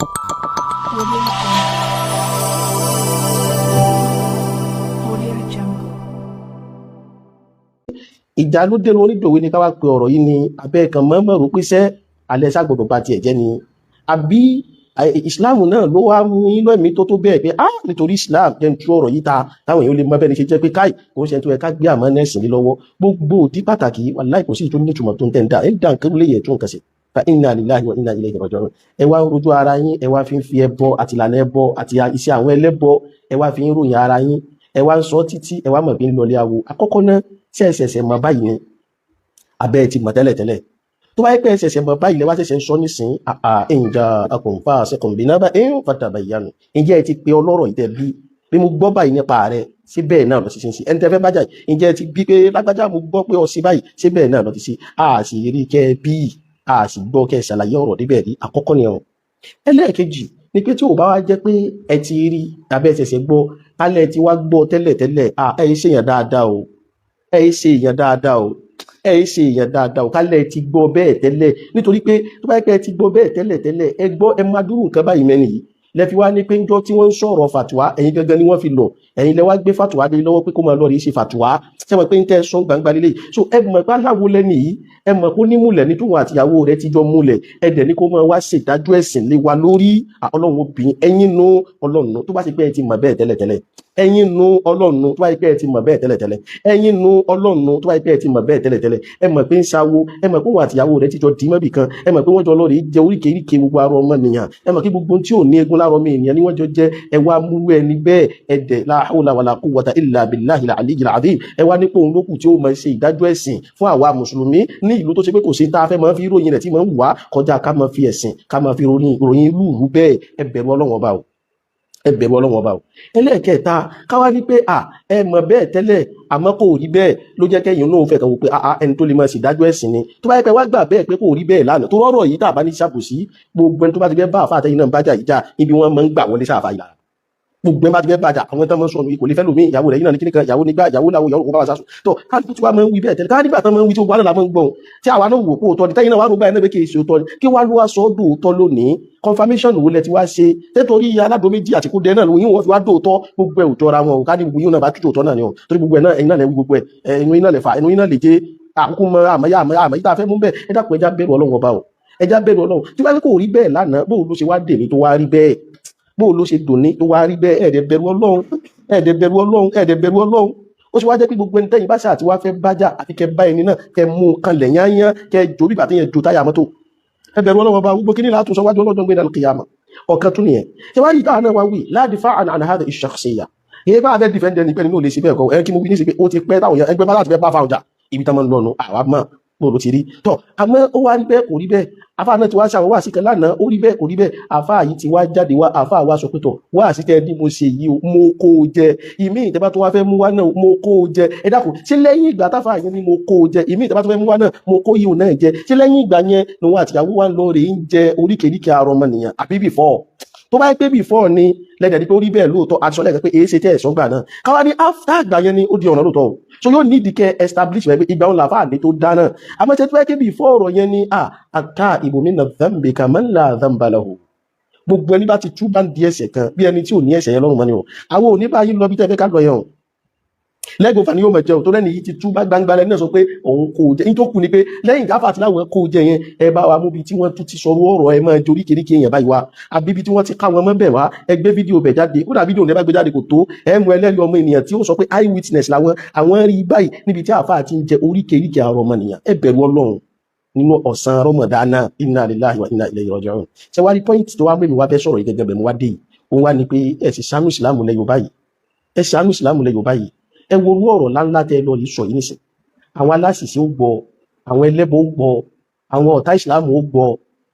Audio Jungle. ìjà ló dé lórí ìdòwe ni ká wá pe ọ̀rọ̀ yìí ni abẹ́ kan mọ́mọ́ rò pé sẹ́ alẹ́ ságbọ̀dọ̀ bá tiẹ̀ jẹ́ ni àbí ìsìláàmù náà ló wá mú inú ẹ̀mí tó bẹ́ẹ̀ pé nítorí ìsìláàmù jẹ́ ń tú ọ̀rọ̀ yìí ta táwọn èèyàn lè mọ bẹ́ẹ̀ ni ṣe jẹ́ pé káì kò ń ṣe tó yẹ ká gbé àmọ́ nẹ́ẹ̀sìn ní lọ́wọ́ gbogbo òdí pàtàkì wàláhì kò sí ìtò ní ìtumọ̀ tó ń tẹ̀ ń dà ẹ̀ ń dà nǹkan lè yẹ tó nǹkan sí fa inna lillahi wa inna ilayhi raji'un ẹ wá ń rojú ara yín ẹ wá fi ń fi ẹbọ àti ìlànà ẹbọ àti iṣẹ́ àwọn ẹlẹ́bọ ẹ wá fi ń ròyìn ara yín ẹ wá ń sọ títí ẹ wá mọ̀ bí ń lọlé awo àkọ́kọ́ náà tí ẹ ṣẹ̀ṣẹ̀ mọ̀ báyìí ni abẹ́ ti mọ̀ tẹ́lẹ̀tẹ́lẹ̀ tó bá yẹ pé ẹ ṣẹ̀ṣẹ̀ mọ̀ báyìí lẹ́wà ṣẹ̀ṣẹ̀ ń sọ nísìn ìjà akọ̀ǹfà ṣẹkọ̀ǹbìnà bá ń fatabayyanu ǹjẹ́ ẹ ti pe ọlọ́rọ̀ ìtẹ́ bí mo gbọ́ báyìí nípa rẹ̀ sí bẹ́ẹ̀ náà lọ sí ṣe ń ṣe ẹni tẹ́ fẹ́ bájà ǹjẹ́ ẹ ti bí pé lágbájá mo gbọ́ pé ọsí báyìí sí bẹ́ẹ̀ náà lọ ti ṣe a sì rí kẹ́ bí a sì gbọ́ kẹ́ ṣàlàyé ọ̀rọ̀ níbẹ̀ rí àkọ́kọ́ ni ọ̀rọ̀ ẹlẹ́ẹ̀kejì ni pé tí ò bá wá jẹ́ pé ẹ ti rí tàbí ẹ ṣẹ̀ṣẹ̀ gbọ́ alẹ́ ti wá gbọ́ tẹ́lẹ̀tẹ́lẹ̀ ẹ ṣe èèyàn dáadáa o ẹ ṣe èèyàn dáadáa o ẹ ṣe èèyàn dáadáa ò kálẹ̀ ti gbọ́ bẹ́ẹ̀ tẹ́lẹ̀ nítorí pé tó bá yẹ pé ẹ ti gbọ́ bẹ́ẹ̀ tẹ́lẹ̀ tẹ́lẹ̀ ẹ gbọ́ ẹ máa dúró nǹkan báyìí mẹ́rin yìí lẹ́fi wá ní pé ń jọ tí wọ́n ń sọ̀rọ̀ fàtùwá ẹ̀yin gangan ni wọ́n fi lọ ẹ̀yin lẹ wá gbé fàtùwá dé lọ́wọ́ pé kó máa lọ rí ṣe fàtùwá ṣe mọ̀ pé ń tẹ́ sọ gbangba lélẹ̀ so ẹ mọ̀ pé aláwo lẹ́ni yìí ẹ mọ̀ pé ó ní múlẹ̀ ní tóun àtìyàwó rẹ̀ ti jọ múlẹ̀ ẹ dẹ̀ ní kó máa wá ṣèdájọ́ ẹ̀sìn lé wa lórí ọlọ́run obìnrin ẹ̀yin nu ọlọ́run tó bá ṣe pé ẹ ti mọ̀ bẹ́ẹ̀ tẹ́lẹ̀tẹ́lẹ̀ ẹ̀yin nu ọlọ́run tó bá ṣe pé ẹ ti mọ̀ bẹ́ẹ̀ tẹ́lẹ̀tẹ́lẹ̀ ẹ̀yin nu ọlọ́run tó bá ṣe pé ẹ ti mọ̀ bẹ́ẹ̀ tẹ́lẹ̀tẹ́lẹ̀ ẹ mọ̀ pé ń ṣawo ẹ mọ̀ pé òun àtìyàwó rẹ̀ ti jọ dì mọ́bì kan ẹ mọ̀ pé wọ́n jọ lọ rèé jẹ oríkèéríkèé gbogbo ara ọmọ nìyàn ẹ mọ̀ kí gbogbo tí ò ní egun lára ọmọ ènìyàn ni wọ́n jọ jẹ́ ẹ wá mú ẹni bẹ́ẹ̀ ẹ̀dẹ̀ la hawla wala quwwata illa billahi al-aliyyil azim ẹ wá nípò òun lókù tí ó máa ṣe ìdájọ́ ẹ̀sìn fún àwa mùsùlùmí ní ìlú tó ṣe pé kò sí tá a fẹ́ máa fi ròyìn rẹ̀ tí máa ń wà kọjá ká máa fi ẹ̀sìn ká máa fi ròyìn irú ìlú bẹ́ẹ̀ ẹ bẹ̀rù Ọlọ́run ọba o ẹ bẹ̀rù Ọlọ́run ọba o ẹlẹ́ẹ̀kẹta káwá ní pé ẹ mọ̀ bẹ́ẹ̀ tẹ́lẹ̀ àmọ́ kò rí bẹ́ẹ̀ ló jẹ́ kẹ́yìn náà fẹ́ kàn wò pé ẹni tó lè máa ṣèdájọ́ ẹ̀sìn ni tó bá yẹ pé wá gbà bẹ́ẹ̀ pé kò rí bẹ́ẹ̀ lánàá tó rọ́rọ̀ yìí tàbá ní ṣàbòsí gbogbo ẹni tó bá ti fẹ́ bá àfa àtẹ̀yìn náà bájà ìjà ibi wọn máa ń gbà wọlé sáfà ìlà gbogbo ẹ bá ti fẹ́ bàjà àwọn tó máa ń sọnù kò lè fẹ́ lómi ìyàwó rẹ̀ yìí náà ní kíníkan ìyàwó nígbà ìyàwó làwọn ìyàwó kò bá wà sásùn tó káàdùkú tí wàá máa ń wí bẹ́ẹ̀ tẹ́lẹ̀ káàdùkú tí wọ́n máa ń wí tí wọ́n náà máa ń gbọ́n tí àwa náà wò pé òótọ́ ni tẹ́yìn náà wàá rògbà ẹ̀nà pé kì í ṣe òótọ́ ni kí wàá ló wá sọ ọ́ dòótọ́ lónìí confirmation wo lẹ ti wá ṣe tẹ́torí aládò méjì àti kúndẹ náà lóyún wọn fi wá dòótọ́ gbogbo ẹ̀ òjọra wọn ká ní gbogbo yóò náà bá tútù òótọ́ náà ni ọ torí gbogbo ẹ̀ náà ẹ̀yin náà lẹ wí gbogbo ẹ̀ ẹnu iná lẹ fà ẹnu iná lè jẹ àkókò mọ àmọ́ tá a fẹ́ mú bẹ́ẹ̀ ẹ dákun ẹja bẹ̀rù Ọlọ́run ọba o ẹja bẹ̀rù Ọlọ́run tí wọ́n kò rí bẹ́ẹ̀ lánàá bóun ló ṣe wá dèmí tó wá rí bẹ́ẹ̀ bóun ló ṣe dòní tó wá rí bẹ́ẹ̀ ẹ̀ẹ́dẹ̀ bẹ̀rù Ọlọ́run ẹ̀ẹ́dẹ̀ bẹ̀rù Ọlọ́run ẹ̀ẹ́dẹ̀ bẹ̀rù Ọlọ́run ó ṣe wá jẹ́ pé gbogbo ẹni tẹ́yìn bá ṣáà tí wá fẹ́ bájà àti kẹ bá ẹni náà kẹ mú kan lẹ̀ yányán kẹ jò bí bàtí yẹn jò táyà mọ́tò ẹ bẹ̀rù Ọlọ́run ọba gbogbo kíní látún sọ wájú ọlọ́jọ́ gbé dàlù kìyàmà ọ̀kan tún nìyẹn ṣe wá rí ìta náà wá wí la difa'an an hadhihi ash-shakhsiyya èyí bá fẹ́ dìfẹ́ndẹ̀ ní pẹ́ni ní ò lè ṣe bẹ́ẹ̀ kọ́ ẹ kí mo wí ní sí pé ó ti pẹ́ táwọn ẹgbẹ́ bá láti fẹ́ bá fáwọn jà ibi tá máa ń lọ́nu àwa mọ̀ bó ló ti rí tọ́ àmọ́ ó wá rí bẹ́ẹ̀ kò rí bẹ́ẹ̀ afá náà ti wá ṣàwọn wá sí kan lánàá ó rí bẹ́ẹ̀ kò rí bẹ́ẹ̀ afá yìí ti wá jáde wá afá wá sọ pé tọ̀ wá sí tẹ́ ní mo ṣe yìí o mo kó o jẹ ìmí ìtẹ́bá tó wá fẹ́ mú wá náà mo kó o jẹ ẹ dákun ṣé lẹ́yìn ìgbà táfà yẹn ni mo kó o jẹ ìmí ìtẹ́bá tó fẹ́ mú wá náà mo kó yìí náà jẹ ṣé lẹ́yìn ìgbà yẹn lòun àtìyàwó wa ń lọ rè ń jẹ oríkèéríkèé ara ọmọnìyàn àbí before tó bá yẹ pé before ni lẹ́dẹ̀ẹ́ ni pé ó rí bẹ́ẹ̀ lóòótọ́ àti sọ́lẹ̀ pé èé ṣe tẹ́ ẹ̀sọ́ gbà náà káwá ní after àgbà yẹn ni ó di ọ̀nà lóòótọ́ o so yóò nídìí kẹ́ establish rẹ̀ pé ìgbà òun làfáà ní tó dáná àmọ́ ṣe tó bá yẹ pé before ọ̀rọ̀ yẹn ni àká ìbòmí na dhanbi kaman la dhanba lahu gbogbo ẹni bá ti tú bá ń di ẹ̀ṣẹ̀ kan bí ẹni tí ò ní ẹ̀ṣẹ̀ yẹn lọ́rùn mọ́ ni o àwọn òní bá yí lọ bí tẹ́ fẹ́ ká lọ yẹn o lẹ́gbọ̀n fani yóò mọ̀ jẹ́ tó lẹ́ni yìí ti tú bá gbangba lẹ́ni náà sọ pé òun kò jẹ́ ní tó kù ni pé lẹ́yìn gáfà àti láwọn kò jẹ yẹn ẹ bá wa mú bí tí wọ́n tún ti sọ ọ̀rọ̀ ẹ máa jorí kéríkè yẹn báyìí wá àbí bí tí wọ́n ti ká wọn mọ́ bẹ̀ wá ẹ gbé fídíò bẹ̀ jáde kódà fídíò ní ẹ bá gbé jáde kò tó ẹ mú ẹlẹ́rìí ọmọ ènìyàn tí ó sọ pé eye witness làwọn àwọn rí báyìí níbi tí àáfàá ti ń jẹ oríkèéríkèé àrọ ọmọnìyàn ẹ bẹ̀rù Ọlọ́run nínú ọ̀sán Ramadana inna lillahi wa inna ilayhi raji'un ṣe wá rí pọ́ìntì tó wá mẹ́mi wá fẹ́ sọ̀rọ̀ gẹ́gẹ́ bẹ̀ mo wá dé yìí òun wá ní pé ẹ sì ṣàánú ìsìlámù lẹ Yorùbá yìí ẹ ṣàánú ìsìlámù lẹ Yorùbá yìí ẹ wo orú ọ̀rọ̀ láńlá tẹ́ lọ yìí sọ yìí nìsín àwọn aláṣìṣe ó gbọ́ àwọn ẹlẹ́bọ ó gbọ́ àwọn ọ̀tá ìsìlámù ó gbọ́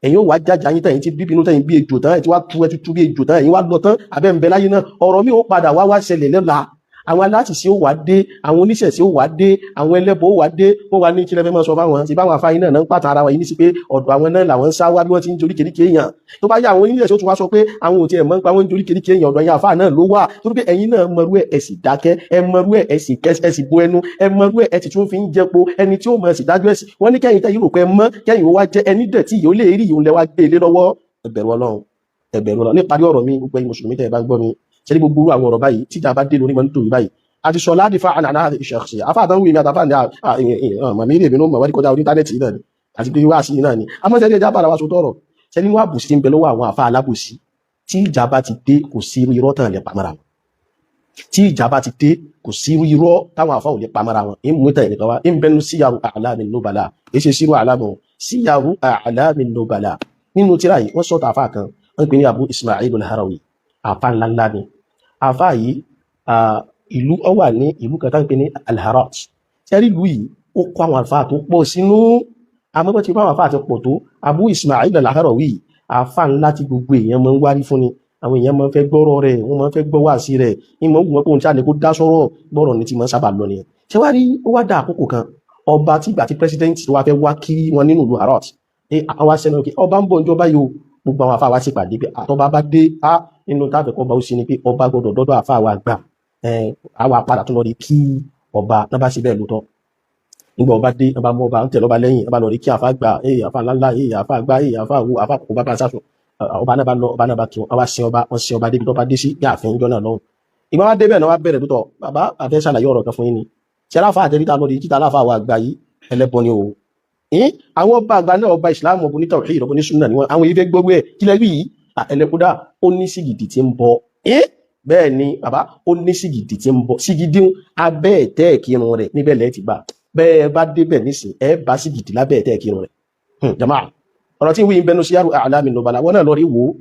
ẹ̀yin ó wá jájà yín tẹ̀yìn tí bíbínú tẹ̀yìn bí ejò tán ẹ̀ tí wá tú ẹ tútú bí ejò tán ẹ̀yin wá lọ tán abẹ́ ń bẹ láyé náà ọ̀rọ̀ mi ó padà wá ṣẹlẹ̀ lọ́la àwọn aláṣìṣe ó wá dé àwọn oníṣẹ̀ṣe ó wá dé àwọn ẹlẹ́bọ ó wá dé wọ́n wá ní kí lẹ́fẹ́ máa sọ fáwọn sí báwọn afáyín náà ń pàtàkì ara wọn yìí ní sí pé ọ̀dọ̀ àwọn náà làwọn ń sá wá bí wọ́n ti ń jorí kéríkè èèyàn tó bá yá àwọn oníṣẹ̀ṣe ó tún wá sọ pé àwọn ò tiẹ̀ mọ̀ nípa wọn ń jorí kéríkè èèyàn ọ̀dọ̀ yẹn àfáà náà ló wà torí pé ẹ̀yin náà mọrú ẹ̀ ẹ sì dákẹ́ ẹ mọrú ẹ̀ ẹ sì bo ẹnu ẹ mọrú ẹ̀ ẹ sì tún fi ń jẹpo ẹni tí ó mọ̀ sí dájú ẹ̀sìn wọ́n ní kẹ́yìn tẹ́ yìí rò pé mọ́ kẹ́yìn ó wá jẹ́ ẹni dẹ̀ tí yóò lè rí ìhun lẹ́wà gbé ilé lọ́wọ́ ẹ bẹ̀rù Ọlọ́run ẹ̀bẹ̀rù Ọlọ́run. Níparí ọ̀rọ̀ mi gbogbo ẹ̀yin mùsùlùmí tẹ́ ẹ bá gbọ́ mi ṣe ní gbogbo àwọn ọ̀rọ̀ báyìí tíjà bá dé lórí mọ́ nítorí báyìí àti sọ láti fa àná àná ìṣàkṣe àfáàtàn wí mi àtàfà ní màmí rèé mi ló mọ̀ wá ní kọjá orí íńtánẹ́ẹ̀tì náà ni àti pé wá sí náà ni amọ́sẹ́dẹ́ ẹja bára wa sọ tọrọ ṣe ní wàá bùsí ń bẹ lọ́wọ́ àwọn àfa alábùsí tí ìjà bá ti dé kò sí irú irọ́ tàn lè pamọ́ra wọn tí ìjà bá ti dé kò sí irú irọ́ táwọn àfa ò lè pamọ́ra wọn ń mú ìtàn ìnìkan wá ń bẹnu síyàrú àlámin nubala èyí ṣe sírú àlámù síyàrú àlámin nubala nínú tíra yìí wọ́n sọ̀tà àfa kan wọ́n pè ní Abu Ismail al-Harawi àfa ńláńlá ni àfa yìí ìlú ó wà ní ìlú kan tán pè ní Al-Harat ṣẹ́rí ìlú yìí ó kó àwọn àfa tó pọ̀ sínú àmọ́bọ̀ tí wọ́n àfa àti pọ̀ tó Abu Ismail al-Harawi àfa ńlá tí gbogbo èèyàn máa ń wárí fún ni àwọn èèyàn máa ń fẹ́ gbọ́rọ̀ rẹ̀ wọ́n máa ń fẹ́ gbọ́ wáàsí rẹ̀ ìmọ̀ ògùn wọn kò ń ṣáà ní kó dá sọ́rọ̀ gbọ́rọ̀ ní ti máa ń sábà lọ nìyẹn ṣé wá rí ó wá dá àkókò kan ọba tí ìgbà tí president wá fẹ́ wá kí wọn nínú ìlú Harat àwa sẹ́nu pé ọba ń bọ̀ ìjọba yìí o gbogbo àwọn àfa wa sì pàdé pé àtọ́ba bá dé á nínú táfẹ́ kọ́ bá ó sì ní pé ọba gbọ́dọ̀ dọ́dọ̀ àfa wa gbà àwa padà tún lọ rí kí ọba náà bá ṣe bẹ́ẹ̀ lóòótọ́ nígbà ọba dé ọba mú ọba ń tẹ̀lé ọba lẹ́yìn ọba lọ rí kí àfa gbà àfa ńláńlá àfa gbà àfa wo àfa kò bá bá sásùn ọba náà bá lọ ọba náà bá kí wọn wá sin ọba wọn sin ọba débi tó bá dé sí ní ààfin ìjọ náà lọ́hùn ìgbà wá débẹ̀ náà wá bẹ̀rẹ̀ lóòótọ́ bàbá àfẹ́ ṣàlàyé ọ̀rọ̀ kan fún yín ni ṣe aláfa àtẹríta lọ rí kíta aláfa àwọn àgbà yìí ẹlẹ́bọ ni o àwọn ọba àgbà náà ọba ìsìlámù ọbọ ní tawhid ọbọ ní sunna ni wọn àwọn yìí fẹ́ gbogbo ẹ̀ kí lẹ́bí yìí ẹlẹ́kúdà ó ní sìgìdì tí ń bọ bẹ́ẹ̀ ni bàbá ó ní sìgìdì tí ń bọ sìgìdì abẹ́ ẹ̀tẹ́ ìkírun rẹ̀ níbẹ̀ lẹ́ẹ̀ ti gbà bẹ́ẹ̀ bá débẹ̀ nísìn ẹ bá sìgìdì lábẹ́ ẹ̀tẹ́ ìkírun rẹ̀ jama ọ̀rọ̀ tí ń wí ń bẹnu sí yàrá àlámì nùbàlà wọn náà lọ rí wò ó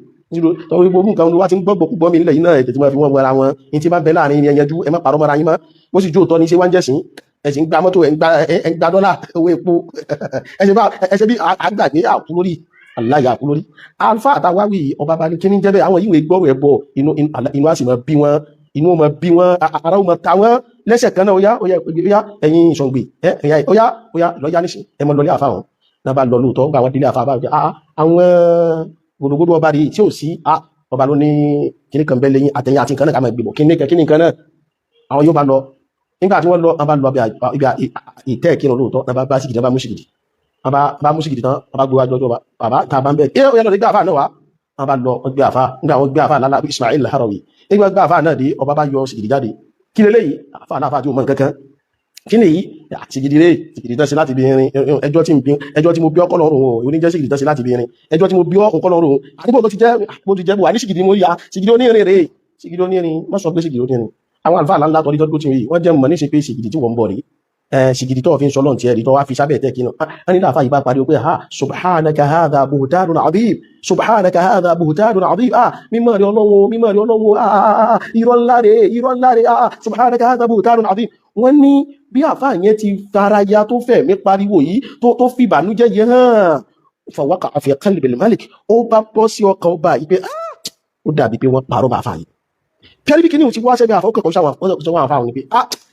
tọ́wọ́ gbogbo nǹkan wá ti ń gbọ́ gbọ́ mi nílẹ̀ yìí náà ètò tí wọ́n fi wọ́n wọra wọn ní tí bá bẹ láàrin ní ẹyẹjú ẹ má parọ́ mọ́ra yín mọ́ bó sì jó òótọ́ ní ṣé wá ń jẹ̀sìn ẹ̀sìn gba mọ́tò ẹ̀ ń gba dọ́là owó epo ẹ̀sìn bí àgbàgbé àkú lórí aláya àkú lórí alfa àtàwáwì ọba bá ní kí ní jẹ́ bẹ́ẹ̀ àwọn ìwé gbọ́rọ̀ ẹ̀ bọ̀ inú á sì mọ bí wọn inú ọmọ bí wọn ara ọmọ ta wọn lẹ́sẹ̀ kan náà ó yá ẹ̀yin ìṣọ̀ǹgbè ó yá lọ́yà níṣẹ́ ẹ mọ lọlé àfa wọn náà bá lọ lóòótọ́ gba àwọn délé àfa bá àwọn gbogbogbò ọba rí tí ò sí ọba ló ní kíní kan bẹ́ẹ̀ lẹ́yìn àtẹ̀yìn àti nǹkan náà ká máa gbìbọ̀ kíní nǹkan náà àwọn yóò bá lọ nígbà tí wọ́n lọ wọn bá lọ ibi ìtẹ́ ìkírun lóòótọ́ náà bá sígìdì náà bá mú sígìdì bá mú sígìdì tán wọn bá gbé wájú ọjọ́ bàbá tá a bá ń bẹ̀ ó yẹ lọ sí gbé àfa náà wá wọn bá lọ wọn gbé àfa nígbà wọn gbé àfa lálá Ismail al-Harawi nígbà gbé àfa náà dé ọba bá yọ sígìdì jáde kí lélẹ́yìí àfa náà àfa tí ó mọ nǹkan kan kí ni yìí sìgìdì rẹ̀ sìgìdì tán sí láti bí irin ẹjọ́ tí mo bí ọkọ̀ lọ́rùn o oníjẹ́ sìgìdì tán sí láti bí irin ẹjọ́ tí mo bí ọkọ̀ lọ́rùn o àdúgbò tó ti jẹ́ bò wà ní sìgìdì mo yà sìgìdì onírin rẹ̀ sìgìdì onírin wọ́n sọ pé sìgìdì onírin àwọn àlùfáà ńlá tọ́rí tọ́jú tí wọ́n jẹ́ mọ̀ ní ṣe pé sìgìdì tí wọ́n ń bọ̀ rí sìgìdì tó fi ń sọlọ́n ti ẹ̀rí tó wá fi sábẹ̀ tẹ́ kínú a nílò àfáà ìbá parí pé ha subhanaka hadha buhtanun adhim subhanaka hadha buhtanun adhim mímọ̀ rí ọlọ́wọ́ irọ́ ńlá rẹ̀ subhanaka hadha buhtanun adhim wọ́n ní bí àfáà yẹn ti faraya tó fẹ̀ mí pariwo yìí tó fi ìbànújẹ́ yẹn hàn fọwọ́kà fi qalbil malik ó bá bọ́ sí ọkàn ọba yìí pé ó dàbí pé wọ́n parọ́ bá àfáà yìí pẹ́ẹ́lí bí kíní ti wá sẹ́bẹ̀ àfọwọ́kàn sáwọn àfáà wọn pé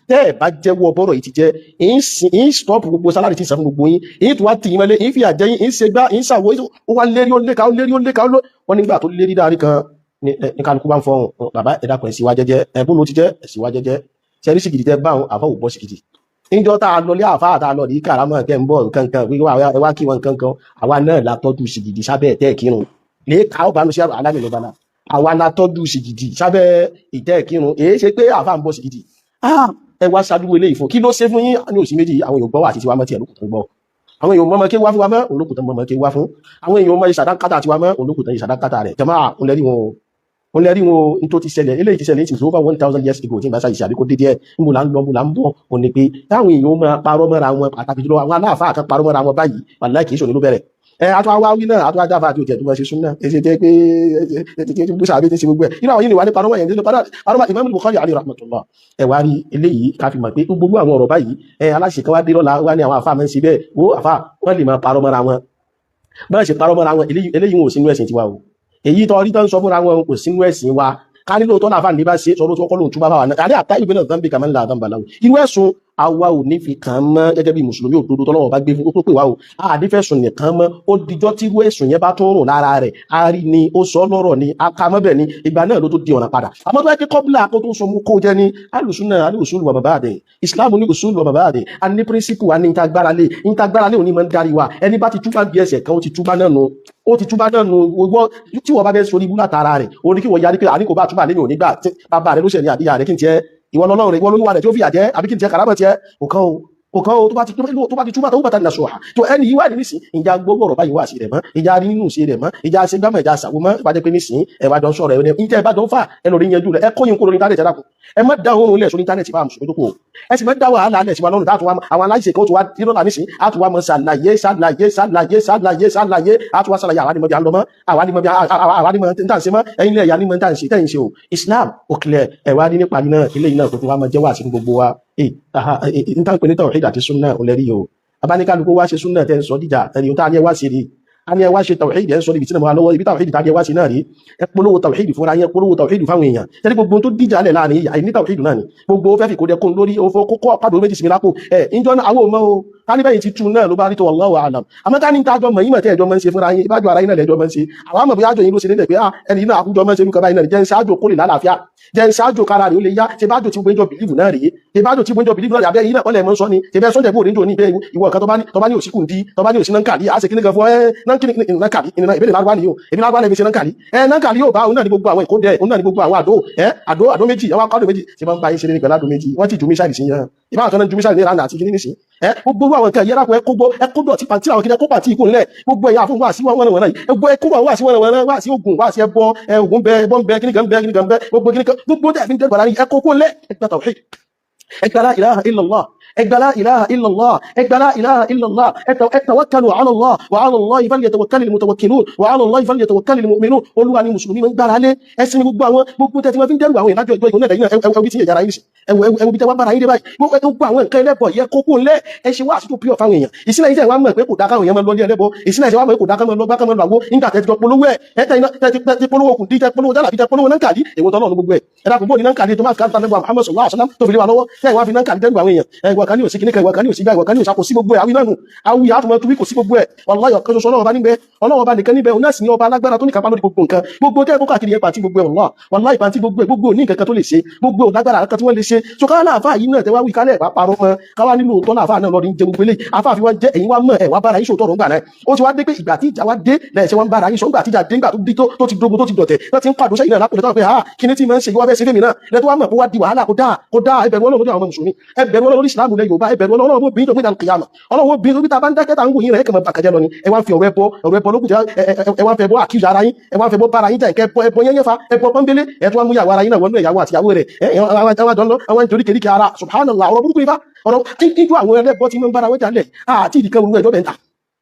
tẹ́ ẹ̀ bá jẹ́wọ́ bọ́rọ̀ yìí ti jẹ́ èyí stop gbogbo sálárì tí ń sàfún gbogbo yín èyí tó wá tì í mọ́lé èyí fi àjẹ́ yín èyí ṣe gbá èyí ṣàwọ́ ó wá lérí ó léka wọ́n nígbà tó lérí dárí kan ní kálukú bá ń fọhùn bàbá ẹ̀dá kan ẹ̀sìn wá jẹ́jẹ́ ẹ̀bùn ló ti jẹ́ ẹ̀sìn wá jẹ́jẹ́ sẹ́rí sìgìdì tẹ́ báwọn àfọ́ ò bọ́ sìgìdì níjọ́ tá a lọ lé àfáà tá a lọ rí kàrámọ̀ kẹ́ ń bọ̀ nǹkan wíwá ẹwà kí wọn nǹkan àwa náà la tọ́jú sìgìdì sábẹ́ ẹ̀tẹ́ ìkírun lè ká ó bá nu sí alámì lọ́ba náà àwa la tọ́jú sìgìdì sábẹ́ ìtẹ́ ìkírun èyí ṣe pé àfáà ń bọ̀ sìgìdì ẹ wá ṣáájú eléyìí fún kí ló ṣe fún yín ní òsì méjì àwọn èèyàn gbọ́ wà àti tiwa mọ́ tí ẹ̀ lókùtàn gbọ́ àwọn èèyàn mọ́mọ́ kí wá fún wa mọ́ olókùtàn mọ́mọ́ kí wá fún àwọn èèyàn mọ́ ìṣàdákátà tiwa mọ́ olókùtàn ìṣàdákátà rẹ̀ jẹ́mọ́ òun lẹ́rí wọn ní tó ti ṣẹlẹ̀ eléyìí ti ṣẹlẹ̀ ní over 1000 years ago tí n bá ṣàìṣe àbíkó dé díẹ̀ níbo là ń lọ níbo là ń bọ̀ ò ní pé táwọn èèyàn máa parọ́ mọ́ra wọn pàtàkì jùlọ àwọn aláàfáà kan parọ́ mọ́ra wọn báyìí wàláhì kì í ṣòro ló bẹ̀rẹ̀ àtúwà wá wí náà àtúwà jáfà àti òtẹ̀tù máa ṣe súnmọ́ èsì jẹ́ pé búṣà àbí ti ṣe gbogbo ẹ̀ nínú àwọn yìí ni wà ní parọ́mọ̀ yẹn nínú parọ́mọ̀ Imam Bukhari alayhi rahmatullah ẹ wá rí eléyìí ká fi mọ̀ pé gbogbo àwọn ọ̀rọ̀ báyìí aláṣẹ kan wá dé lọ́la wá ní àwọn àfáà máa ń ṣe bẹ́ẹ̀ wo àfáà wọ́n lè máa parọ́ mọ́ra wọn báyìí ṣe parọ́ mọ́ra wọn eléyìí wọn ò sínú ẹ̀sìn tiwa o èyí tó rí tán sọ fúnra wọn kò sínú ẹ̀sìn wa ká nílò tó náà fà ní bá ṣe sọ̀rọ̀ tó kọ́ lóhun túbá bá wà náà àrí àtà ìbí náà dánbì kàmá ńlá àdánbà láwù irú ẹ̀sùn àwa ò ní fi kàn án mọ́ gẹ́gẹ́ bí mùsùlùmí òdodo tọ́lọ́wọ́ bá gbé fún ó tó pè wá o àdífẹ̀sùn nìkan mọ́ ó dijọ́ tí irú ẹ̀sùn yẹn bá tún rùn lára rẹ̀ a rí ni ó sọ lọ́rọ̀ ni a ka mọ́bẹ̀ ni ìgbà náà ló tó di ọ̀nà padà àmọ́ tó yẹ kí kọ́bílà kó tó sọ mú kó jẹ́ ní alùsùnà alùsùn wà bàbá àdẹ̀ ìsìláàmù ní òsùn wà bàbá àdẹ̀ a ní píríncípù wa ní ìtagbára lé òní mọ́ ń darí wa ẹni bá ti túbá bí ẹsẹ̀ kan ó ti túbá náà nù wọ́n tí wọ́n bá bẹ́ sórí ibú látara rẹ̀ ó ní kí wọ́n yarí pé àní kò bá túbà lẹ́yìn ònígbà tí bàbá rẹ̀ ló ṣẹ̀ ní àdíyà rẹ̀ kí n tiẹ̀ ìwọ lọ́lọ́run rẹ̀ ìwọ lóyún wa rẹ̀ tí ó fìyà jẹ́ àbí kí n tiẹ̀ kàrámọ̀ tiẹ̀ òkan o tó bá ti túbà tó bàtà nà ṣọ́ha tó ẹni yíwá ní nísìn ìjà gbogbo ọ̀rọ̀ báyìí wà sí rẹ̀ mọ́ ìjà rí nínú sí rẹ̀ mọ́ ìjà ṣe gbámọ̀ ìjà ṣàwó mọ́ ìbàjẹ́ pé nísìn ẹwà jọ sọ̀rọ̀ ẹ̀ ìjẹ́ ìbàdàn fà ẹnu rí yanjú rẹ̀ ẹ kó yín kúrò ní íńtánẹ̀tì ẹ̀dàkùn ẹ má dá oorun ilẹ̀ sórí íńtánẹ̀tì bá mùsùlùmí tó kù ẹ sì má dá wàhálà alẹ̀ sí wa lọ́rùn táàtù àwọn aláìsè kan tó wá ìrọ̀lá nísìn àtùwà mọ́ ṣàlàyé àtùwà ṣàlàyé àwọn àdìmọ̀bí àlọ́mọ́ àwọn àdìmọ̀ tí ń tàn sí mọ́ ẹ̀yin ilẹ̀ ìyá ní mọ́ tí ń tàn sí tẹ́yìn ṣe o Islam òkìlẹ̀ ẹ̀wà ní nípa nínú ilé iná tó fi wá mọ́ jẹ́wà sí gbogbo wa ìtàn pé ní tawhid àti súnnà olẹ́rí o abáníkálukú wá ṣe súnnà tẹ́ ń sọ díjà ẹni tó á ní ẹwà sí rí a ní ẹwà ṣe tawhid ẹ̀ ń sọ níbi tí náà lọ́wọ́ ibi tawhid tàbí ẹwà sí náà rí ẹ polówó tawhid fúnra yẹn polówó tawhid fáwọn èèyàn tẹ́lẹ̀ gbogbo tó díjà lẹ̀ láàrin àìní tawhid náà ni gbogbo fẹ́ fi kó dẹkùn lórí òfò kókó pàdó méjì sí mi lápò ìjọ náà àwọn ọmọ o ká ní bẹ́yìn ti tún náà ló bá rí tó wallahu a'lam àmọ́ ká ní tájọ́ mọ̀ yí mọ̀ tẹ́ ẹjọ́ mọ́ ń ṣe fúnra yín ìbájọ́ ara yín náà lẹ́jọ́ mọ́ ń ṣe àwọn àmọ̀ bí ájò yín ló ṣe nílẹ̀ pé ẹni náà àkújọ mọ́ ń ṣe nǹkan báyìí náà jẹ́ ń ṣáájò kó lè lálàáfíà jẹ́ ń ṣáájò kára rẹ̀ ó lè yá ṣe bájò tí gbẹ́jọ́ bìlíìfù náà rèé ṣe bájò tí gbẹ́jọ́ bìlíìfù náà yàbẹ́ yín náà kọ́lẹ̀ mọ́ sọ ni ṣe bẹ́ẹ̀ sọ́jẹ̀ bó rí ń jò ní bẹ́ẹ̀ ìwọ kan tó bá ní òsìkùn dí tó bá ní òsì náà kàlí á ṣe kí ní gan fún náà kàlí ìbéèrè lágbá ni yóò èmi lágbá lẹ́mi ṣe náà kàlí náà kàlí yóò bá òun náà ní gbogbo àwọn ìkódẹ òun náà ní gbogbo àwọn àdó méjì àwọn akọ́dọ̀ méjì ṣe máa ń bá yín ṣe ní pẹ̀lú àdó méjì wọ́n ti jù mísáìlì sí yẹn ìbáwọn kan náà jù mísáìlì ní ìlànà àti kìíní nìsín gbogbo àwọn nǹkan yẹra kó ẹkódọ̀ tí pàtí àwọn kìíní kó pàtí ikú nílẹ̀ gbogbo ẹ̀yà fún wáàsí wọn wọ̀nà yìí gbogbo ẹkó wà sí wọ̀nà wáàsí ogun wáàsí ẹbọ ogun bẹ ẹbọ ń bẹ kíníkan bẹ gbogbo kíníkan gbogbo tẹ̀ fi ń dẹ́gbàrá ní ẹkó kó lẹ̀ ẹgbẹ́ tawhid ẹgbẹ́ la ilaha illallah ẹgbẹ́ la ilaha illallah ẹgbẹ́ la ilaha illallah ẹtawakkalu ala Allah wa ala Allahi falyatawakkalil mutawakkilun wa ala Allahi falyatawakkalil mu'minun olúwa ni mùsùlùmí ń gbára lé ẹsìn gbogbo àwọn gbogbo tẹ́ tí wọ́n fi ń dẹ́rù àwọn ìlàjọ ìjọ ìgbónẹ̀ lẹ́yìn ẹwù bí tí ìyàrá yìí ẹwù bí tẹ́ wọ́n bára yìí dé báyìí gbogbo àwọn nǹkan ẹlẹ́bọ̀ yẹ kókó ńlẹ̀ ẹ ṣe wá àsìkò pure fáwọn èèyàn ìsìnà ìṣẹ́ wa mọ̀ pé kò dáká àwọn èèyàn máa lọ ní ẹlẹ́bọ̀ ìsìnà ìṣẹ́ wa mọ̀ pé kò dáká máa lọ bá kọ́mọ́ lọ àwọ nígbà tẹ́ ti jọ polówó ẹ̀ tẹ́ polówó kùn dí tẹ́ polówó dálàbí tẹ́ polówó náà kàlí èwo tọ́lọ́ gbogbo ẹ̀ ẹ̀dá kò bó ní náà kàlí tó máa fi káàtà lẹ́gbàá Muhammad sallallahu alaihi wasallam tó fi lé wa lọ́wọ́ tẹ́ ìwà fi náà kàlí dẹ́rù àwọn èèyàn ẹgbà kan ní òsì kíníkà ìwà kan ní òsì gbà ìwà kan ní òsì àkòsí gbogbo ẹ̀ àwí náà nù àwí àtúmọ̀ tó bí kò sí gbogbo ẹ̀ wallahi ọ̀kan ṣoṣo ọlọ́wọ́ bá níbẹ̀ ọlọ́wọ́ bá nìkan níbẹ̀ onáàsì ní ọba alágbára tó ní kápá lórí gbogbo nǹkan gbogbo tẹ́ ẹ̀kọ́ àkiri ẹ̀pà tí gbogbo ẹ̀ wallahi ìpàntí gbogbo ní nǹkan tó lè ṣe gbogbo lágbára kan tí wọ́n lè ṣe so káwá láàfáà yìí náà tẹ́wá wí kálẹ̀ wá parọ́ mọ́ káwá nílò tó láàfáà náà lọ́rin jẹ gbogbo ilé àfáà fi wọ́n jẹ́ ẹ̀yin wá mọ̀ ẹ̀ wá bára yín sòtọ́rọ̀ ńgbà náà ó ti wá dé pé ìgbà tí ìjà wá dé lẹ́ẹ̀ṣẹ̀ wọ́n bára yín sọ ńgbà tí ìjà dé ńgbà tó ti dógun tó ti dọ̀tẹ̀ náà ti ń pàdó sẹ́yìn náà lápẹ̀lẹ̀ tó pé kí ni tí máa ń ṣe wá fẹ́ sí fèmí náà lẹ́tọ́ wá mọ̀ kó wá di wàhálà kó dáa ẹbẹ̀rù Ọlọ́run lórí àwọn mùsùlùmí ẹbẹ̀rù Ọlọ́run lórí ìsìlámù lẹ Yorùbá ẹbẹ̀rù Ọlọ́run bó bí ìjọba ìdàlùkìyàmà Ọlọ́run bí i ta bá ń dákẹ́ ta ń wòyìn rẹ̀ kẹmọ̀ bàkàjẹ́ lọ ni ẹ wá ń fi ọ̀rọ̀ ẹbọ lókùn ẹ wá ń fẹ́ bọ́ àkíyà ara yín ẹ wá ń fẹ́ bọ́ bára yín jà ìkẹ́ ẹbọ yẹn fa ẹbọ pọ́nbélé ẹ tó wá mú yàwó ara yín náà wọnú ẹ̀yàwó àti ìyàwó rẹ̀ àwọn ìjòrí kèríkè ara subhanallah ọ̀rọ̀ burúkú ifá ọ̀rọ̀ kíkú àwọn ẹlẹ́bọ tí wọ́n bára wọ́n jà lẹ̀ àti ìdíkan orú ẹjọ́ bẹ̀ntà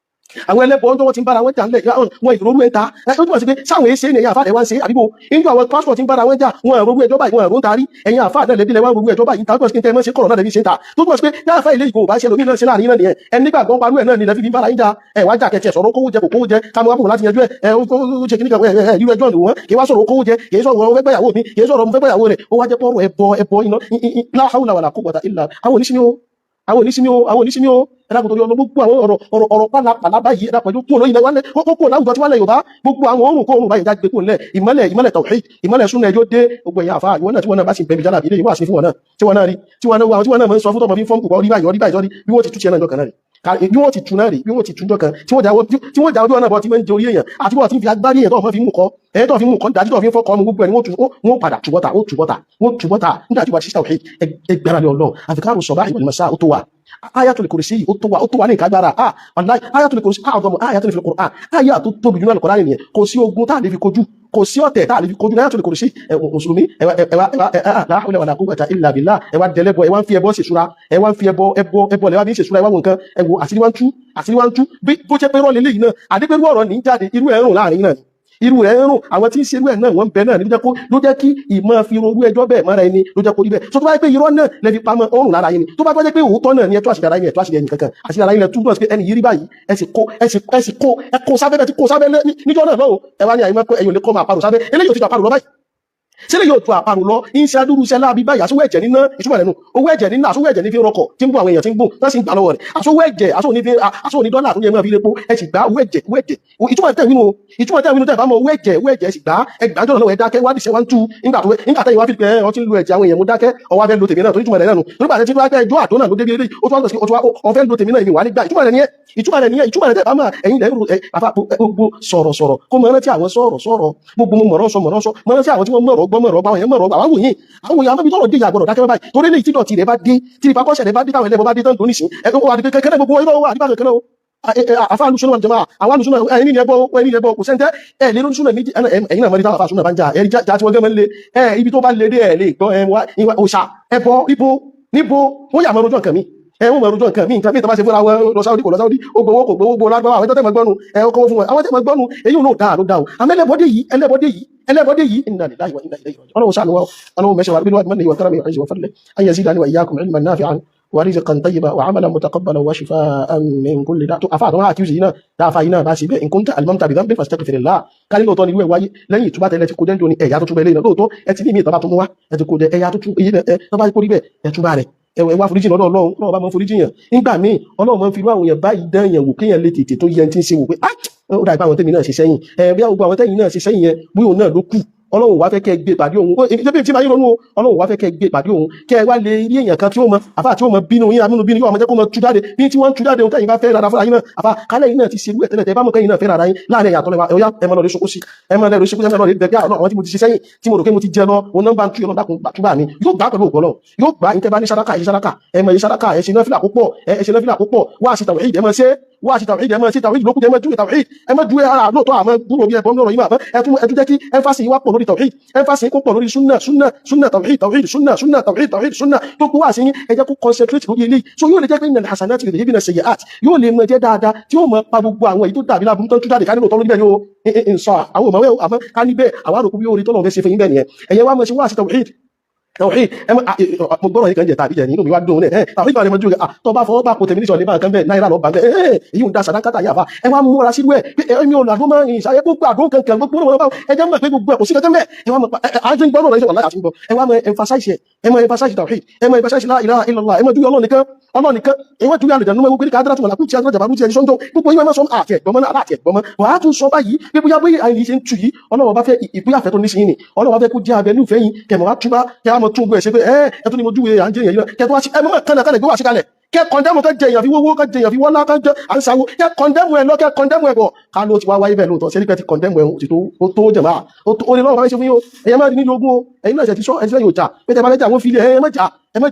àwọn ẹlẹ́bọ̀ tó wọ́n ti ń bára wọn jà lẹ̀ wọn ìrorú ẹta ó túnmọ̀ sí pé sáwọn èsè ní ẹ̀yà àfáàdẹ̀ wá ń ṣe àbíbò inú àwọn pásítọ̀ tí ń bára wọn jà wọn ìrorú ẹjọ́ báyìí wọn ìrorú tarí ẹ̀yìn àfáàdẹ̀ lẹ́bílẹ̀ wọn ìrorú ẹjọ́ báyìí tàbí pọ̀ sí tẹ́ mọ́ sí kọ̀rọ̀ náà lẹ́bí ṣe ń ta tó túnmọ̀ sí pé láàfáà ilé ìgò bá ṣe lómi náà sí láàrin náà nìyẹn ẹni nígbà gbọ́n parú ẹ̀ náà ni lẹ́fi fi bára yín jà ẹ̀ wá jà kẹtì ẹ̀sọ̀rọ̀ kówó jẹ kò kówó jẹ kámi wá bò láti yanjú ẹ̀ ó ṣe kí ní kan irú ẹjọ́ ìwọ̀n kì í wá sọ̀rọ̀ kówó jẹ kì í sọ̀rọ̀ fẹ́ gbẹ̀yàwó mi kì í sọ̀rọ̀ fẹ́ gbẹ̀yàwó rẹ̀ ó wá jẹ́ pọ́rọ̀ ẹbọ iná la hawla wala quwwata illa àwọn oníṣíní o ẹ̀dàkùn torí gbogbo àwọn ọ̀rọ̀ pálapàlá báyìí ẹ̀dàkùn ẹjọ́ kúrò ilẹ̀ wálẹ̀ kókó láwùjọ tí wálẹ̀ Yorùbá gbogbo àwọn òrùn kó òrùn báyìí jáde kúrò lẹ̀ ìmọ́lẹ̀ tawhid ìmọ́lẹ̀ súnà ẹjọ́ dé gbogbo ẹ̀yà àfáà ìwọ́n náà tí wọ́n náà bá sì bẹ̀mí jálàbí ilé ìwọ́ àṣírí fún wọn náà tí wọ́n náà rí tí wọ́n náà mọ́ ń sọ fún tọmọ fi fọ́n kùkọ́ rí báyìí bí wọ́n ti tú ti ẹ̀nà ìjọ kan náà rí bí wọ́n ti tú náà rí bí wọ́n ti tú jọ kan tí wọ́n jà ojú ọ̀nà bọ́ tí wọ́n ń jẹ orí èèyàn àti wọ́n ti fi agbárí èèyàn tó fi mú kọ́ ẹ̀yẹ́ tó fi mú kọ́ dájú tó fi ń fọ́kọ́ ọmọ gbogbo ẹni wọ́n padà túbọ́ta nígbà tí wọ́n ti tawhid ẹgbẹ̀rẹ̀ Ọlọ́run àfikàrù sọ̀bá ìwọ̀n masa ó tó wà ayatul kursi ó tó wà ní ìkágbára wallahi ayatul kursi àwọ̀dọ̀mọ̀ ayatul fil Qur'an ayà tó tóbi jùlọ Al-Qur'an nìyẹn kò sí ogun tá lè fi kojú kò sí ọ̀tẹ̀ tá lè fi kojú ayatul kursi mùsùlùmí la hawla wala quwwata illa billah ẹwà dẹlẹ́bọ̀ ẹwà ń fi ẹbọ ṣèṣúra ẹwà ń fi ẹbọ lẹ́wà bí ṣèṣúra ẹwà wọn kan ẹwọ àṣírí wá ń tú bí bó jẹ́ pé rọ́ọ̀lẹ́ lẹ́yìn náà àdépẹ́rú ọ̀rọ̀ ní jáde irú ẹ̀rùn láàrin náà irú rẹ̀ ń rùn àwọn tí ń ṣerú ẹ̀ náà wọ́n bẹ̀ náà ló jẹ́ kí ìmọ̀ fi orú ẹjọ́ bẹ́ẹ̀ mọ́ra ẹni ló jẹ́ kó rí bẹ́ẹ̀ so tó bá jẹ́ pé irọ́ náà lè fi pamọ́ ọrùn lára yín ni tó bá jẹ́ pé òótọ́ náà ni ẹ̀tọ́ àṣìlára yín ẹ̀tọ́ àṣìlẹ̀ nìkankan àṣìlára yín túbọ̀ sí pé ẹni yìí báyìí ẹ̀kọ́ sábẹ́ níjọ́ náà lọ́wọ́ ẹwà ní àìmọ́ ẹ̀yìn lè kọ́ máa parò sábẹ́ eléyìí ò ti jọ parò lọ báyìí sílẹ̀ yóò tu àparò lọ ń ṣe adúrú iṣẹ́ láàbí báyìí àṣọwọ́ ẹ̀jẹ̀ níná ìtumọ̀ rẹ̀ nù owó ẹ̀jẹ̀ níná àṣọwọ́ ẹ̀jẹ̀ ní fi rọkọ̀ tí ń bú àwọn èèyàn tí ń gùn tán sì ń gbà lọ́wọ́ rẹ̀ àṣọwọ́ ẹ̀jẹ̀ àṣọwọ́ ní dọ́là tó yẹ mọ́ fi lépo ẹ sì gbá owó ẹ̀jẹ̀ ìtumọ̀ tẹ̀ wínú tẹ̀ bá mọ owó ẹ̀jẹ̀ sì gbá ẹgbàájọ́ lọ́wọ́ ẹ dákẹ́ wádìí ṣe wá ń tú nígbà tẹ́ ìwá fi pé ọ ti ń lo ẹ̀jẹ̀ àwọn èèyàn mú dákẹ́ ọwọ́ abẹ́ lo tèmi náà tó ìtumọ̀ rẹ̀ náà nù nígbà tí wọ́n fẹ́ ẹjọ́ àdó náà ló débi eléyìí ó tún wá lọ sí ọfẹ́ lo tèmi náà ìwà nígbà ìtumọ̀ rẹ̀ nìyẹn tẹ̀ bá máa ẹ̀yìn lẹ́rù gbogbo sọ̀rọ̀ kó mọ̀ rántí àwọn sọ̀rọ̀ gbogbo mọ̀rọ̀ sọ mọ̀ rántí àwọn tí wọ́n mọ̀rọ̀ gbọ́ mọ̀rọ̀ bá wọn yẹn mọ̀rọ̀ àwọn wòye àwọn ibi tọ́rọ̀ dé ìyàgbọ̀rọ̀ dákẹ́ báyìí torí lè tí dọ̀tí rẹ̀ bá dé tí ìpakọ́ṣẹ̀ rẹ̀ bá dé táwọn ẹlẹ́bọ̀ bá dé tán tó nísìn ẹgbẹ́ wà kẹ́kẹ́ gbogbo irọ́ wà nígbà kẹ́kẹ́ àfáà lùsùnà jẹma àwọn lùsùnà ẹni ẹgbọ́ kò sẹ́ntẹ́ ẹ̀ lè lùsùnà méjì ẹ̀yìn náà mọ́rí táwọn àfáà sùnà bá ń jà ẹ̀rí já tí wọ́n gẹ́mọ́ lé ibi tó bá lè dé ẹ̀ lè gbọ́ òṣà ẹbọ níbo wọ́n yà mọ́ rojọ́ nǹkan mi ẹ̀wọ̀n mọ̀ rojọ́ nǹkan mi nǹkan mi tàbá ṣe fún àwọn lọ sáwọ́dí kò lọ sáwọ́dí ó gbowó kò gbowó lágbàwà àwọn tẹ́mọ̀ gbọ́nu ẹ̀kọ́ fún wọn àwọn tẹ́mọ̀ gbọ́nu èyí ò náà dáa àmọ́ ẹlẹ́bọ̀dé yìí inna lillahi wa inna ilayhi raji'un ọlọ́run sáà lọ́wọ́ ọlọ́run mẹ́ṣẹ̀ wà bílúwà mẹ́rin ìwà káràmì àríṣì wà fadlihi an yazidani wa iyyakum ilman nafi'an wa rizqan tayyiban wa 'amalan mutaqabbalan wa shifaan min kulli da' tó afá àtọ́wọ́ àkíyèsí yìí náà dáfà yìí náà bá sí bẹ́ẹ̀ in kunta almamta bi dhanbin fastaghfirillah kárí lóòótọ́ ni ìwé wáyé lẹ́yìn ìtúbà tẹ́lẹ̀ ti kó jẹ́ ní ẹ̀yà tó túbẹ̀ lẹ́yìn lóòótọ́ ẹ ti ní ìmì ìtọ́bá tó mú wá ẹ ti kó jẹ ẹ̀yà tó túbà kó rí bẹ́ẹ̀ ẹ túbà rẹ̀ ẹwà foríjì lọ́dọ̀ ọlọ́run náà bá mọ́ foríjì yàn nígbà míì ọlọ́run mọ́ fi rú àwọn èèyàn báyìí dán yẹn wò kéèyàn lè tètè tó yẹ tí ń ṣe wò pé ó dà ìpá àwọn tẹ́mi náà ṣe sẹ́yìn bí àwọn àwọn tẹ́yìn náà ṣe sẹ́yìn yẹn bí òun náà ló kù ọlọ́run wá fẹ́ kẹ́ gbé pàdé òun tí bá yí ronú ọlọ́run wá fẹ́ kẹ́ gbé pàdé òun kẹ́ wá lè rí èèyàn kan tí ó mọ àfà tí ó mọ bínú yín amínú bínú yóò mọ jẹ́ kó mọ tú jáde bí tí wọ́n tú jáde ohun tẹ́yìn bá fẹ́ rárá fúnra yín náà àfà kálẹ̀ yín náà ti ṣe wúwẹ̀ tẹ́lẹ̀ tẹ́ bá mọ̀ kẹ́yìn náà fẹ́ rárá yín láàrin ẹ̀yà tọ́lẹ̀wà ẹ̀yà ẹmọ lọ rí ṣokó sí ẹmọ lọ rí ṣokó sí ẹmọ lọ rí bẹ̀bẹ̀ àwọn tí mo ti ṣe sẹ́yìn tí mo rò pé mo ti jẹ lọ òun náà bá ń tú ọ̀nà dákun gbàtúgbà mi yóò gbà pẹ̀lú ògbọ́lọ̀ yóò gbà ní tẹ́ bá ní sáráka ẹmọ yìí sáráka ẹ̀ṣin náà fìlà púpọ̀ wá sí tàwẹ̀ ìdẹ́mọ̀ ṣe wá sí tàwíìdì ẹmọ sí tàwíìdì lókùn ẹmọ tàwíìdì ẹmọ ju ara lóòótọ́ àmọ́ gbúrò bí ẹbọ lọ́rọ̀ yìí máa ẹtún jẹ́ kí ẹnfàsì yìí wá pọ̀ lórí tàwíìdì ẹnfàsì kó pọ̀ lórí súnà tàwíìdì súnà tó kó wá sí yín ẹ jẹ́ kó concentrate lórí eléyìí so yóò lè jẹ́ pé innal hasanati yudhhibna sayyi'at yóò lè mọ jẹ́ dáadáa tí ó mọ pa gbogbo àwọn èyí tó dàbí lábúrú tó ń tú jáde ká nílò tọ́ lórí bẹ́ẹ̀ yóò ń sọ àwọn òmàwé àmọ́ ká ní bẹ́ẹ̀ àwọn àròkú bí ó rí tọ́lọ̀ fẹ́ ṣe fẹ́ yín bẹ́ẹ̀ nìyẹn ẹ̀yẹ wá mọ̀ sí wá sí tàwíìdì tawhid mo gbọ́rọ̀ yìí kan jẹ́ tàbí jẹ́ nínú mi wá dùn ní tawhid bá lè mọ́jú rẹ̀ tó bá fọwọ́ bá kò tèmi níṣọ́ ní bá nǹkan bẹ́ẹ̀ náírà lọ bá bẹ́ẹ̀ èyí ń da sàdákátà yàfà ẹ wá múra sí rẹ̀ pé ẹ̀mí ò làdó máa ń ìṣàyẹ gbogbo àdó kankan gbogbo ọmọ ẹjẹ́ mọ̀ pé gbogbo ẹ̀kọ́ sí kankan bẹ́ẹ̀ ẹ wá mọ̀ àjẹ́ ń gbọ́rọ̀ rẹ̀ ṣọ̀lá àti gbọ́ ẹ wá mọ̀ emphasize tawhid ẹ mọ̀ emphasize la ilaha illallah ẹ mọ̀ dúró ọlọ́run nìkan ìwọ́n dúró àlùjá nínú ẹgbẹ́ káàdúrà tó wà lápú tí a jàbá lúti ẹni sọ́ńtò gbogbo ìwọ́n sọ àti ẹ̀gbọ́mọ́ náà àti ẹ̀gbọ́mọ́ wà á tún sọ báyìí pé bóyá bóyá àìní ṣe ń tù yìí ọlọ́run bá fẹ́ ìpínyàfẹ́ tó ní sí yìí ni ọlọ́run bá fẹ́ kó jẹ́ abẹ ní ìfẹ́ yìí kẹmọ̀ wá túbá kẹ wá mọ̀ tún gbọ́ ẹ̀ ṣe pé ẹ̀ tó ní mo júwe à ń jẹ́ èèyàn yìí kẹ tó wá sí ẹmọ́ kánà gbé wá sí kalẹ̀ kẹ kọndẹ́mù kẹ jẹyàn fi wówó kẹ jẹyàn fi wọ́lá kẹ jẹ àǹsàwò kẹ kọndẹ́mù ẹ lọ kẹ kọndẹ́mù ẹ bọ̀ ká ló ti wá wáyé bẹ́ẹ̀ lóòótọ́ sẹ́ni pẹ́ ti kọndẹ́mù ẹ tó jẹ̀má ó ní lọ́wọ́ bá ṣe fún yín o ẹ̀yẹ má rí nílò ogún o ẹ̀yin náà ṣe ti sọ ẹ̀sìn yóò jà pé tẹ bá lẹ́jà àwọn fílẹ̀ ẹ̀ mẹ́jà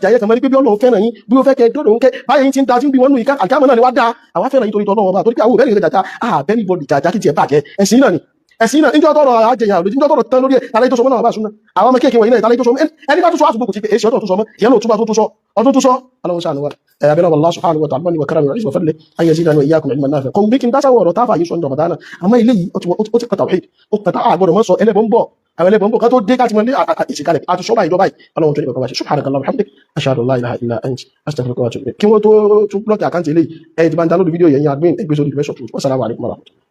ẹ̀yẹ kàn mọ́ ní pé bí ọlọ́run fẹ́ràn yín bí ó fẹ́ kẹ dọ́dọ̀ ń kẹ báyìí ti ń da tí ń bí wọn nù ìka àjámọ́ náà ni wá dáa àwa fẹ́ràn yín torí tọ́lọ́wọ́ bá torí pé àwọn òbẹ́rẹ̀ rẹ̀ jàjà àbẹ́ni bọ́ọ̀lù jàjà kí tiẹ̀ bàjẹ́ ẹ̀sìn náà ni ẹ̀sìn náà níjọ́ tọ́rọ àjẹyàn lójú níjọ́ tọ́rọ tán lórí ẹ̀ tàlẹ́ tó sọmọ́ náà bá súnmọ́ àwọn ọmọ kéèkéé wọ̀nyí náà tàlẹ́ tó sọmọ́ ẹni bá tó sọ àtúgbò ti pé èsì ọ̀tọ̀ tó sọmọ́ ìyẹn ló túbà tó sọ ọdún tó sọ aláwọ̀ sáà níwá abẹ́lẹ́ Allah subhanahu wa ta'ala wa karamihi wa rizqihi wa fadlihi an yazidana wa iyyakum ilman nafi'an kò bí kí n dá sáwọ̀ ọ̀rọ̀ táfà yìí sọ ní Ramadan àmọ́ ilé yìí ó ti kọ tawhid ó kàtà àgbọ̀dọ̀ mọ́ sọ ẹlẹ́bọ̀ ń bọ̀ àwọn ẹlẹ́bọ̀ ń bọ̀ ká tó dé káti mọ́ ní ìsìkalẹ̀ àti sọ́bà ìjọba yìí ọlọ́run tó ní bàbá ṣe subhanakallah wa hamdik ashhadu an la ilaha illa anta astaghfiruka wa atubu ilayk kí wọ́n tó tún blọ́ọ̀kì àkáǹtì ilé ẹ̀ ti bá ń download fídíò yẹn admin ẹgbẹ́ sórí ìgbésọ̀ tó wassalamu alaikum warahmatullahi